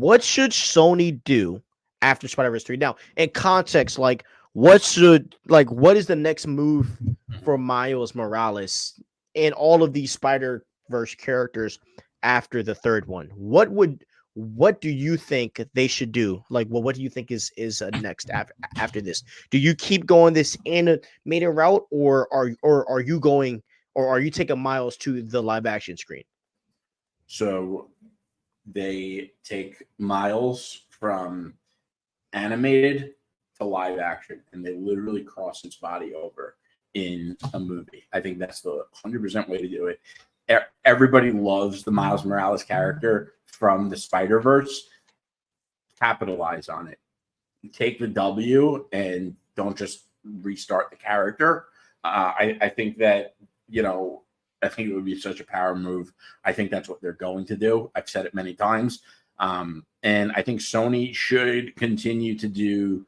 what should Sony do after Spider-Verse 3? Now, in context, like what is the next move for Miles Morales and all of these Spider-Verse characters after the third one? What do you think they should do? Like, well, what do you think is next after this? Do you keep going this animated route, or are you going, or are you taking Miles to the live action screen? So they take Miles from animated to live action, and they literally cross his body over in a movie. I think that's the 100% way to do it. Everybody loves the Miles Morales character from the Spiderverse. Capitalize on it. Take the W and don't just restart the character. I think that, I think it would be such a power move. I think that's what they're going to do. I've said it many times. And I think Sony should continue to do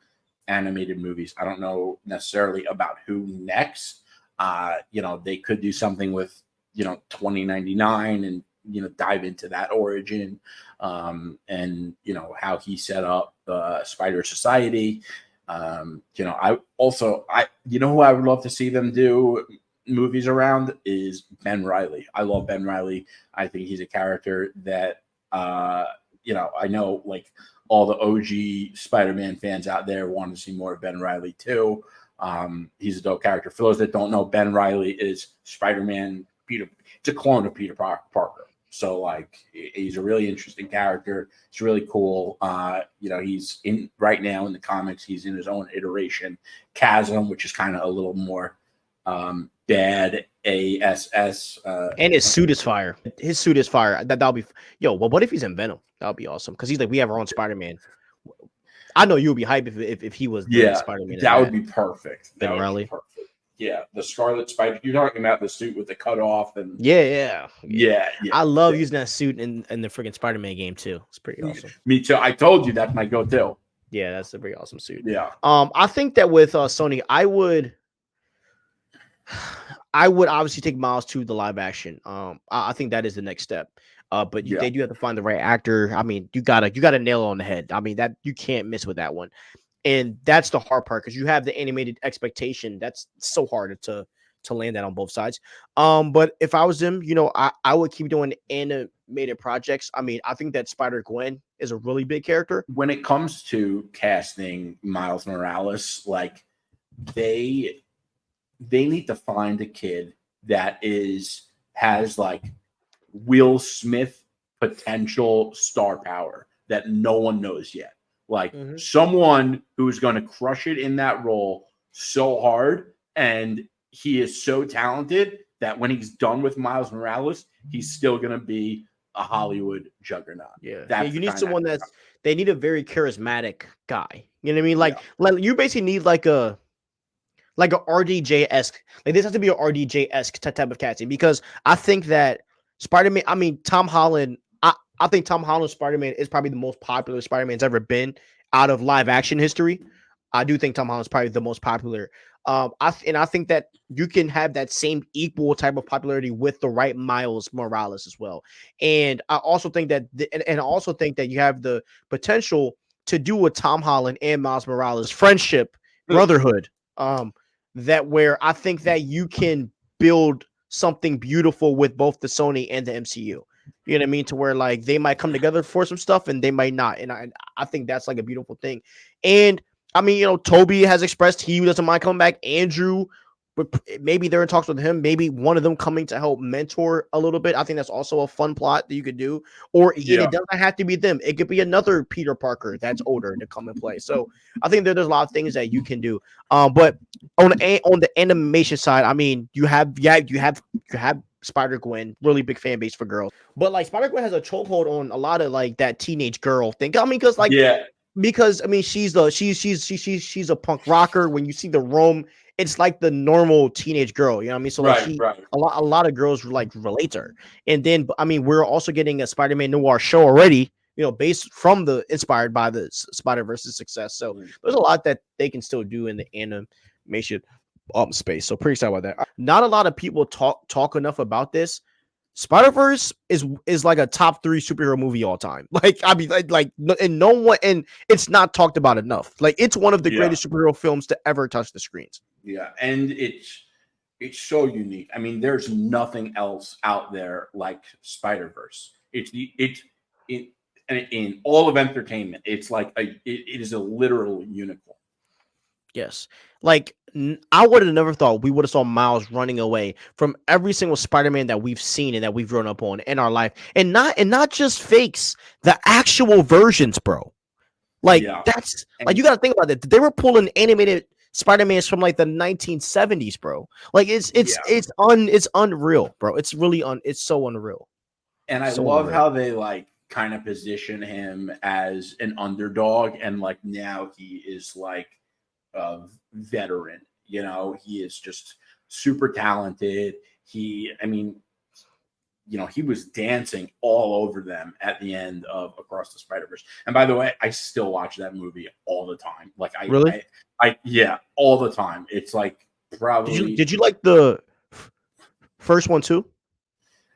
animated movies. I don't know necessarily about who next. They could do something with, 2099 and, dive into that origin and, how he set up the Spider Society. Who I would love to see them do movies around is Ben Reilly. I love Ben Reilly. I think he's a character that, I know like all the OG Spider-Man fans out there want to see more of Ben Reilly too. He's a dope character. For those that don't know, Ben Reilly is Spider-Man Peter. It's a clone of Peter Parker. So like he's a really interesting character. It's really cool. He's in right now in the comics. He's in his own iteration, Chasm, which is kind of a little more bad ASS. And his suit is fire. His suit is fire. That'll be well. What if he's in Venom? That'll be awesome because he's like, we have our own Spider-Man. I know you would be hyped if he was Spider-Man. That would be perfect. Ben Reilly. Perfect. Yeah, the Scarlet Spider. You're talking about the suit with the cutoff and yeah. I love using that suit in the freaking Spider-Man game too. It's pretty awesome. Me too. I told you that's my go-to. Yeah, that's a pretty awesome suit. Yeah. I think that with Sony, I would obviously take Miles to the live action. I think that is the next step. But they do have to find the right actor. I mean, you gotta nail it on the head. I mean, that you can't miss with that one. And that's the hard part because you have the animated expectation. That's so hard to land that on both sides. But if I was them, I would keep doing animated projects. I mean, I think that Spider-Gwen is a really big character. When it comes to casting Miles Morales, like they need to find a kid that has like Will Smith potential star power that no one knows yet. Like someone who's going to crush it in that role so hard. And he is so talented that when he's done with Miles Morales, he's still going to be a Hollywood juggernaut. Yeah. You need someone they need a very charismatic guy. You know what I mean? Like you basically need like a RDJ-esque. Like this has to be a RDJ-esque type of casting because I think that Spider-Man, I mean, Tom Holland, I think Tom Holland's Spider-Man is probably the most popular Spider-Man's ever been out of live action history. I do think Tom Holland's probably the most popular. I think that you can have that same equal type of popularity with the right Miles Morales as well. And I also think that you have the potential to do a Tom Holland and Miles Morales friendship, brotherhood. That where I think that you can build something beautiful with both the Sony and the MCU. You know what I mean? To where like they might come together for some stuff and they might not. And I think that's like a beautiful thing. And I mean, Toby has expressed he doesn't mind coming back. Andrew, maybe they're in talks with him. Maybe one of them coming to help mentor a little bit. I think that's also a fun plot that you could do. Or it doesn't have to be them. It could be another Peter Parker that's older to come and play. So I think there's a lot of things that you can do. But on the animation side, I mean, you have Spider-Gwen, really big fan base for girls. But like Spider-Gwen has a chokehold on a lot of like that teenage girl thing. I mean, because I mean she's a punk rocker. When you see the Rome, it's like the normal teenage girl, you know what I mean? So like a lot of girls like relate to her. And then I mean we're also getting a Spider-Man noir show already, inspired by the Spider-Verse's success. So there's a lot that they can still do in the animation space. So pretty excited about that. Not a lot of people talk enough about this. Spider-Verse is like a top 3 superhero movie all time. Like I mean, and no one, and it's not talked about enough. Like it's one of the Yeah, greatest superhero films to ever touch the screens. yeah, and it's so unique. I mean, there's nothing else out there like Spider-Verse. It in all of entertainment. It's like it is a literal unicorn. Yes. Like I would have never thought we would have saw Miles running away from every single Spider-Man that we've seen and that we've grown up on in our life. And not just fakes, the actual versions, bro. Like Yeah, that's like and you got to think about it. They were pulling animated Spider-Mans from like the 1970s, bro. Like yeah, it's unreal, bro. It's really it's so unreal. and I So love unreal. how they like kind of position him as an underdog, and like now he is like a veteran. You know, he is just super talented. I mean, he was dancing all over them at the end of Across the Spider-Verse. And by the way, I still watch that movie all the time. Like Really? yeah, all the time. It's like probably Did you like the first one too?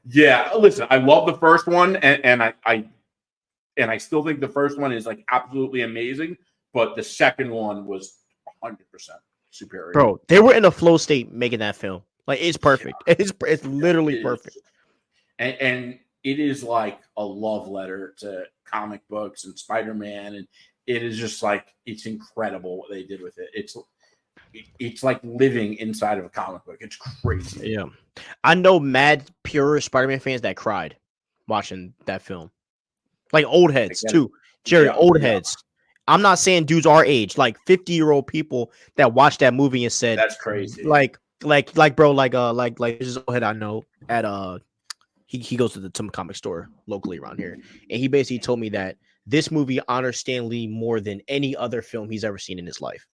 yeah. Listen, I love the first one, and I still think the first one is like absolutely amazing. But the second one was 100% superior. Bro, they were in a flow state making that film. Like it's perfect. It's Yeah, literally it perfect. is. And it is like a love letter to comic books and Spider-Man, and it is just like it's incredible what they did with it. It's like living inside of a comic book. It's crazy. Yeah. I know mad pure Spider-Man fans that cried watching that film. Like old I heads get it. too. Jerry, Yeah, old yeah, heads. I'm not saying dudes our age, like 50-year-old people that watched that movie and said, that's crazy. bro, like this is old head I know at he goes to some comic store locally around here. And he basically told me that this movie honors Stan Lee more than any other film he's ever seen in his life.